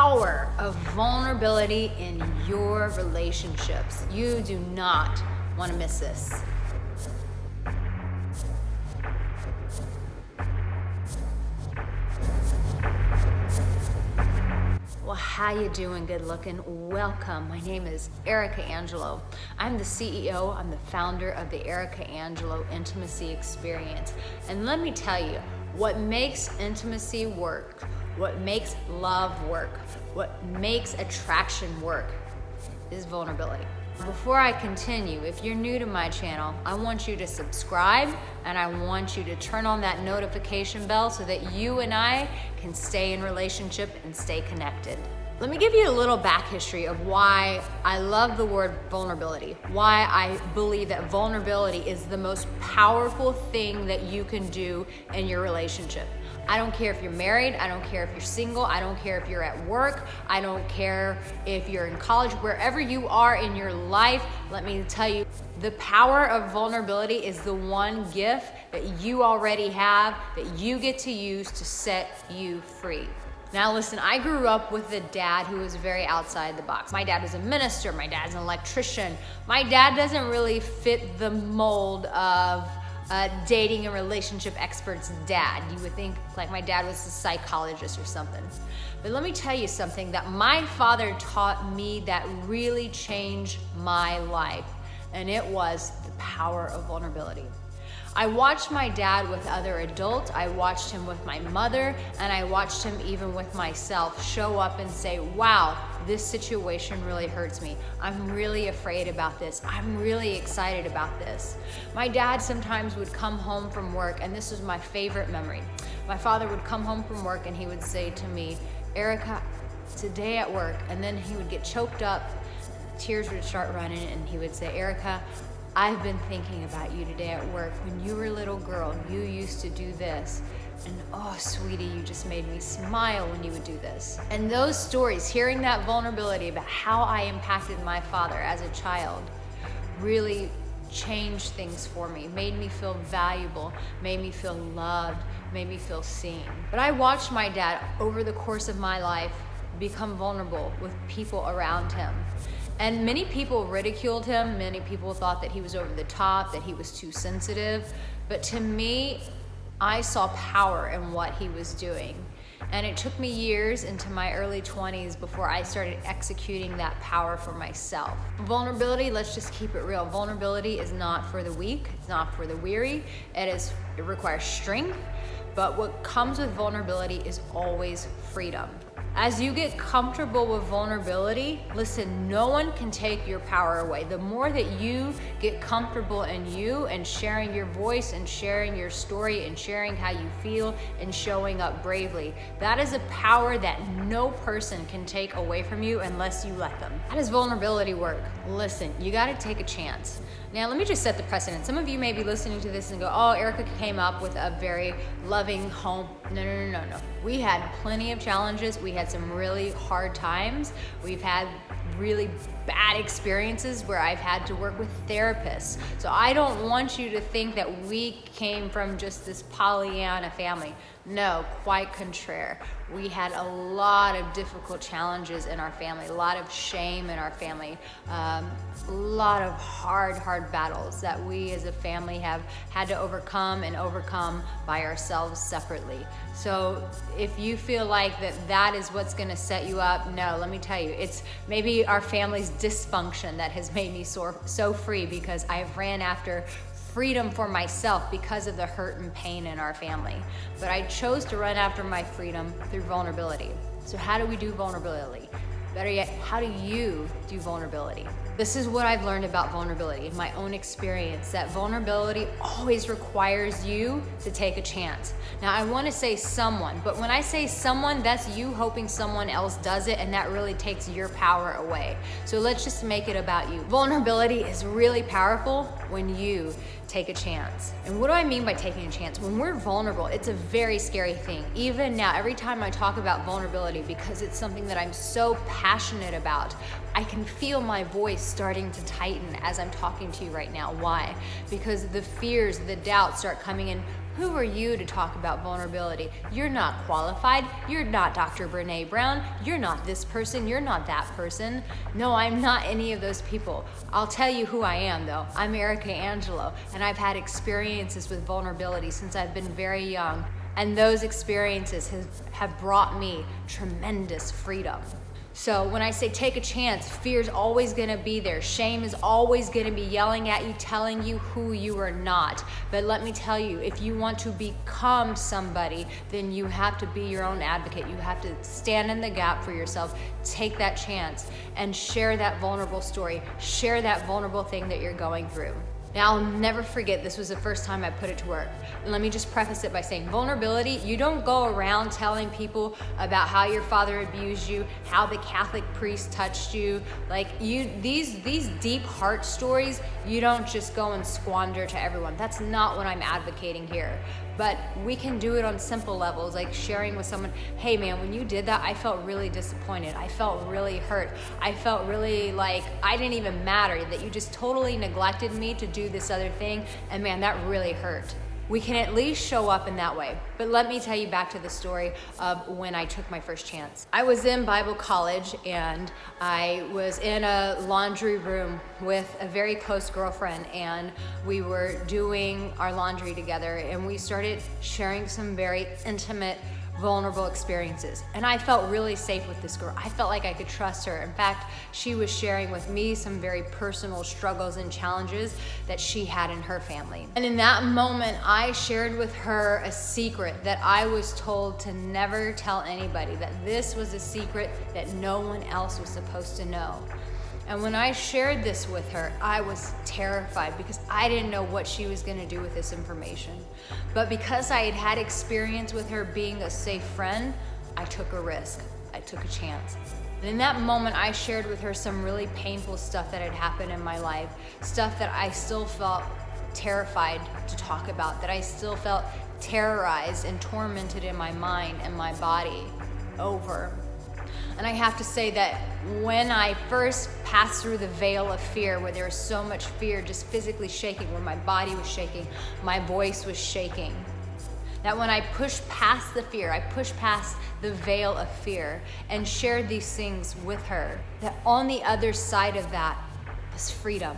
power of vulnerability in your relationships. You do not want to miss this. Well, how you doing, good looking? Welcome. My name is Arica Angelo. I'm the CEO, I'm the founder of the Arica Angelo Intimacy Experience. And let me tell you, what makes intimacy work, what makes love work, what makes attraction work is vulnerability. Before I continue, if you're new to my channel, I want you to subscribe and I want you to turn on that notification bell so that you and I can stay in relationship and stay connected. Let me give you a little back history of why I love the word vulnerability, why I believe that vulnerability is the most powerful thing that you can do in your relationship. I don't care if you're married, I don't care if you're single, I don't care if you're at work, I don't care if you're in college, wherever you are in your life, let me tell you, the power of vulnerability is the one gift that you already have that you get to use to set you free. Now listen, I grew up with a dad who was very outside the box. My dad was a minister, my dad's an electrician. My dad doesn't really fit the mold of dating and relationship expert's dad. You would think like my dad was a psychologist or something. But let me tell you something that my father taught me that really changed my life, and it was the power of vulnerability. I watched my dad with other adults, I watched him with my mother, and I watched him even with myself show up and say, wow, this situation really hurts me. I'm really afraid about this. I'm really excited about this. My dad sometimes would come home from work, and this was my favorite memory. My father would come home from work and he would say to me, Arica, today at work, and then he would get choked up, tears would start running, and he would say, Arica, I've been thinking about you today at work. When you were a little girl, you used to do this. And oh, sweetie, you just made me smile when you would do this. And those stories, hearing that vulnerability about how I impacted my father as a child, really changed things for me, made me feel valuable, made me feel loved, made me feel seen. But I watched my dad over the course of my life become vulnerable with people around him. And many people ridiculed him. Many people thought that he was over the top, that he was too sensitive. But to me, I saw power in what he was doing. And it took me years into my early 20s before I started executing that power for myself. Vulnerability, let's just keep it real. Vulnerability is not for the weak, it's not for the weary. It requires strength, but what comes with vulnerability is always freedom. As you get comfortable with vulnerability, listen, no one can take your power away. The more that you get comfortable in you and sharing your voice and sharing your story and sharing how you feel and showing up bravely, that is a power that no person can take away from you unless you let them. How does vulnerability work? Listen, you gotta take a chance. Now, let me just set the precedent. Some of you may be listening to this and go, oh, Arica came up with a very loving home. No. We had plenty of challenges. We had some really hard times. We've had really bad experiences where I've had to work with therapists. So I don't want you to think that we came from just this Pollyanna family. No, quite contrary. We had a lot of difficult challenges in our family, a lot of shame in our family, a lot of hard battles that we as a family have had to overcome and overcome by ourselves separately. So if you feel like that is what's gonna set you up, no, let me tell you, it's maybe our family's dysfunction that has made me so free, because I've ran after freedom for myself because of the hurt and pain in our family. But I chose to run after my freedom through vulnerability. So how do we do vulnerability? Better yet, how do you do vulnerability? This is what I've learned about vulnerability in my own experience, that vulnerability always requires you to take a chance. Now, I want to say someone, but when I say someone, that's you hoping someone else does it, and that really takes your power away. So let's just make it about you. Vulnerability is really powerful when you take a chance. And what do I mean by taking a chance? When we're vulnerable, it's a very scary thing. Even now, every time I talk about vulnerability, because it's something that I'm so passionate about, I can feel my voice starting to tighten as I'm talking to you right now. Why? Because the fears, the doubts start coming in. Who are you to talk about vulnerability? You're not qualified. You're not Dr. Brene Brown. You're not this person. You're not that person. No, I'm not any of those people. I'll tell you who I am though. I'm Arica Angelo, and I've had experiences with vulnerability since I've been very young. And those experiences have brought me tremendous freedom. So when I say take a chance, fear's always gonna be there. Shame is always gonna be yelling at you, telling you who you are not. But let me tell you, if you want to become somebody, then you have to be your own advocate. You have to stand in the gap for yourself, take that chance, and share that vulnerable story. Share that vulnerable thing that you're going through. Now, I'll never forget, this was the first time I put it to work. And let me just preface it by saying, vulnerability, you don't go around telling people about how your father abused you, how the Catholic priest touched you. These deep heart stories, you don't just go and squander to everyone. That's not what I'm advocating here. But we can do it on simple levels, like sharing with someone, hey man, when you did that, I felt really disappointed. I felt really hurt. I felt really like I didn't even matter, that you just totally neglected me to do this other thing, and man, that really hurt. We can at least show up in that way. But let me tell you back to the story of when I took my first chance. I was in Bible college and I was in a laundry room with a very close girlfriend, and we were doing our laundry together, and we started sharing some very intimate, vulnerable experiences. And I felt really safe with this girl. I felt like I could trust her. In fact, she was sharing with me some very personal struggles and challenges that she had in her family. And in that moment, I shared with her a secret that I was told to never tell anybody, that this was a secret that no one else was supposed to know. And when I shared this with her, I was terrified because I didn't know what she was gonna do with this information. But because I had had experience with her being a safe friend, I took a risk, I took a chance. And in that moment, I shared with her some really painful stuff that had happened in my life, stuff that I still felt terrified to talk about, that I still felt terrorized and tormented in my mind and my body over. And I have to say that when I first passed through the veil of fear, where there was so much fear just physically shaking, where my body was shaking, my voice was shaking, that when I pushed past the fear, I pushed past the veil of fear and shared these things with her, that on the other side of that was freedom.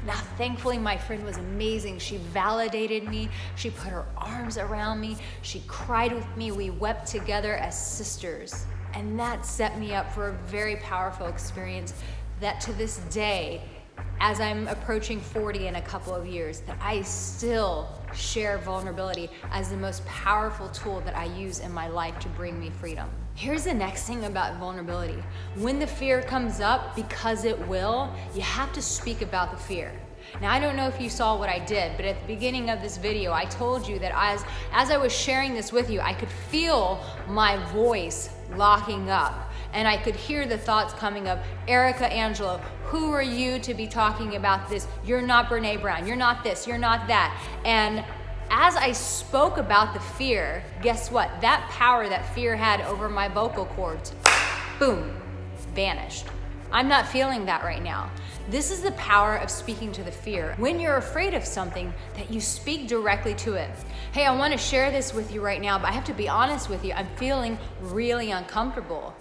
Now, thankfully, my friend was amazing. She validated me. She put her arms around me. She cried with me. We wept together as sisters. And that set me up for a very powerful experience that to this day, as I'm approaching 40 in a couple of years, that I still share vulnerability as the most powerful tool that I use in my life to bring me freedom. Here's the next thing about vulnerability. When the fear comes up, because it will, you have to speak about the fear. Now, I don't know if you saw what I did, but at the beginning of this video, I told you that as I was sharing this with you, I could feel my voice locking up, and I could hear the thoughts coming up. Arica Angelo, who are you to be talking about this? You're not Brene Brown. You're not this. You're not that. And as I spoke about the fear, guess what? That power that fear had over my vocal cords, boom, vanished. I'm not feeling that right now. This is the power of speaking to the fear. When you're afraid of something, that you speak directly to it. Hey, I want to share this with you right now, but I have to be honest with you. I'm feeling really uncomfortable.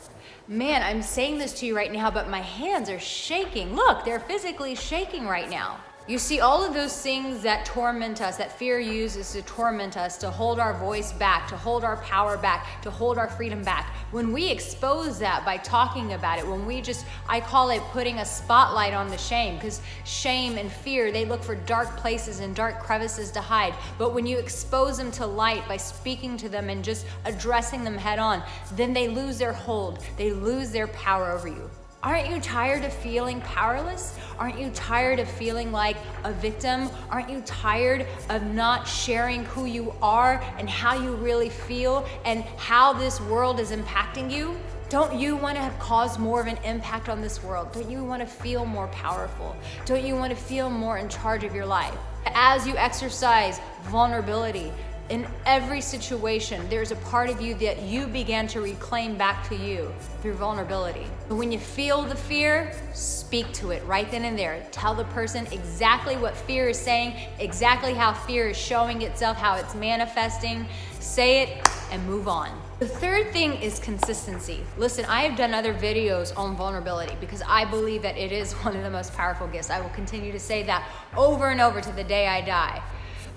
Man, I'm saying this to you right now, but my hands are shaking. Look, they're physically shaking right now. You see, all of those things that torment us, that fear uses to torment us, to hold our voice back, to hold our power back, to hold our freedom back. When we expose that by talking about it, when we I call it putting a spotlight on the shame, because shame and fear, they look for dark places and dark crevices to hide. But when you expose them to light by speaking to them and just addressing them head on, then they lose their hold. They lose their power over you. Aren't you tired of feeling powerless? Aren't you tired of feeling like a victim? Aren't you tired of not sharing who you are and how you really feel and how this world is impacting you? Don't you want to have caused more of an impact on this world? Don't you want to feel more powerful? Don't you want to feel more in charge of your life? As you exercise vulnerability, In every situation, there's a part of you that you began to reclaim back to you through vulnerability. But when you feel the fear, speak to it right then and there. Tell the person exactly what fear is saying, exactly how fear is showing itself, how it's manifesting. Say it and move on. The third thing is consistency. Listen, I have done other videos on vulnerability because I believe that it is one of the most powerful gifts. I will continue to say that over and over to the day I die.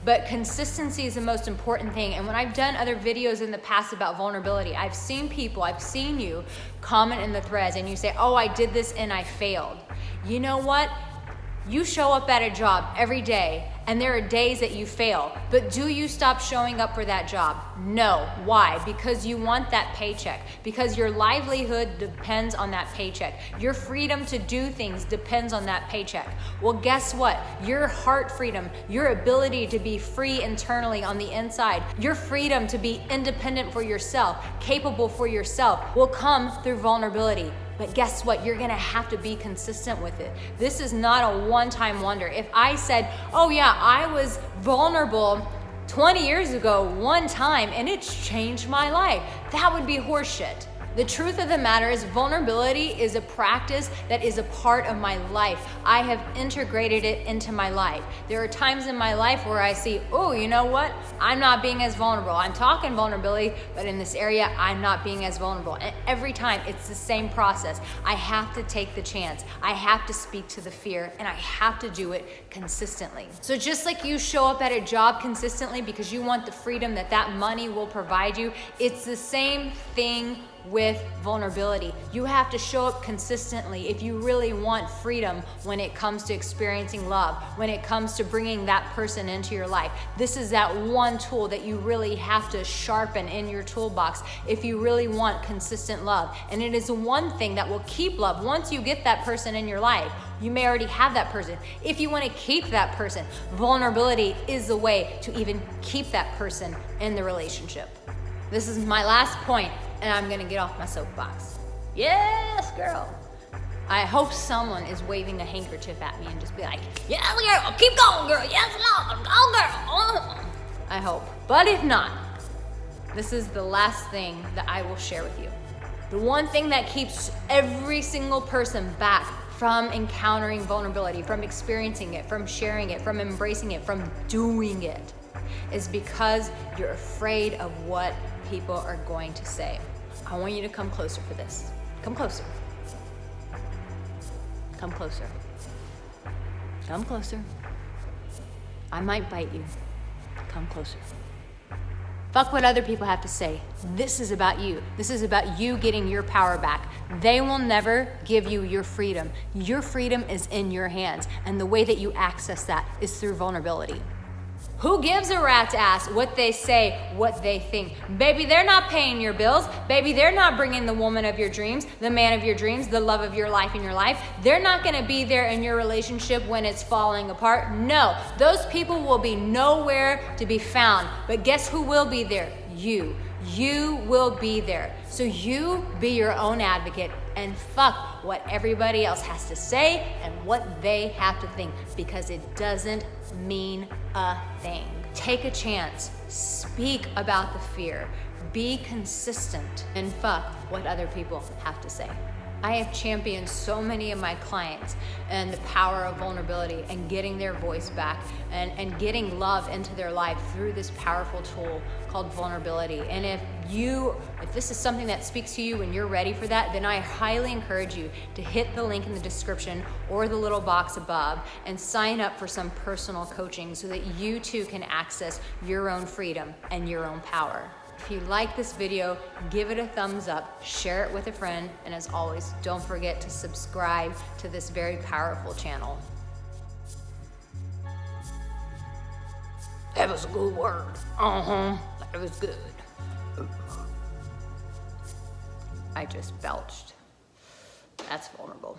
But consistency is the most important thing. And when I've done other videos in the past about vulnerability, I've seen you comment in the threads and you say, oh, I did this and I failed. You know what? You show up at a job every day and there are days that you fail, but do you stop showing up for that job? No. Why? Because you want that paycheck, because your livelihood depends on that paycheck. Your freedom to do things depends on that paycheck. Well, guess what? Your heart freedom, your ability to be free internally on the inside, your freedom to be independent for yourself, capable for yourself, will come through vulnerability. But guess what? You're gonna have to be consistent with it. This is not a one-time wonder. If I said, oh yeah, I was vulnerable 20 years ago one time and it's changed my life, that would be horseshit. The truth of the matter is vulnerability is a practice that is a part of my life. I have integrated it into my life. There are times in my life where I see, oh, you know what? I'm not being as vulnerable. I'm talking vulnerability, but in this area, I'm not being as vulnerable. And every time it's the same process. I have to take the chance. I have to speak to the fear and I have to do it consistently. So just like you show up at a job consistently because you want the freedom that money will provide you, it's the same thing with vulnerability. You have to show up consistently if you really want freedom when it comes to experiencing love, when it comes to bringing that person into your life. This is that one tool that you really have to sharpen in your toolbox if you really want consistent love. And it is one thing that will keep love. Once you get that person in your life, you may already have that person. If you want to keep that person, vulnerability is the way to even keep that person in the relationship. This is my last point, and I'm gonna get off my soapbox. Yes, girl. I hope someone is waving a handkerchief at me and just be like, yes, girl, keep going, girl, yes, Lord, go, girl. I hope. But if not, this is the last thing that I will share with you. The one thing that keeps every single person back from encountering vulnerability, from experiencing it, from sharing it, from embracing it, from doing it, is because you're afraid of what people are going to say. I want you to come closer for this. Come closer. Come closer. Come closer. I might bite you. Come closer. Fuck what other people have to say. This is about you. This is about you getting your power back. They will never give you your freedom. Your freedom is in your hands, and the way that you access that is through vulnerability. Who gives a rat's ass what they say, what they think? Baby, they're not paying your bills. Baby, they're not bringing the woman of your dreams, the man of your dreams, the love of your life in your life. They're not gonna be there in your relationship when it's falling apart. No, those people will be nowhere to be found. But guess who will be there? You. You will be there. So you be your own advocate and fuck what everybody else has to say and what they have to think, because it doesn't mean a thing. Take a chance. Speak about the fear. Be consistent and fuck what other people have to say. I have championed so many of my clients and the power of vulnerability and getting their voice back and getting love into their life through this powerful tool called vulnerability. And if this is something that speaks to you and you're ready for that, then I highly encourage you to hit the link in the description or the little box above and sign up for some personal coaching so that you too can access your own freedom and your own power. If you like this video, give it a thumbs up, share it with a friend, and as always, don't forget to subscribe to this very powerful channel. That was a good word. That was good. I just belched. That's vulnerable.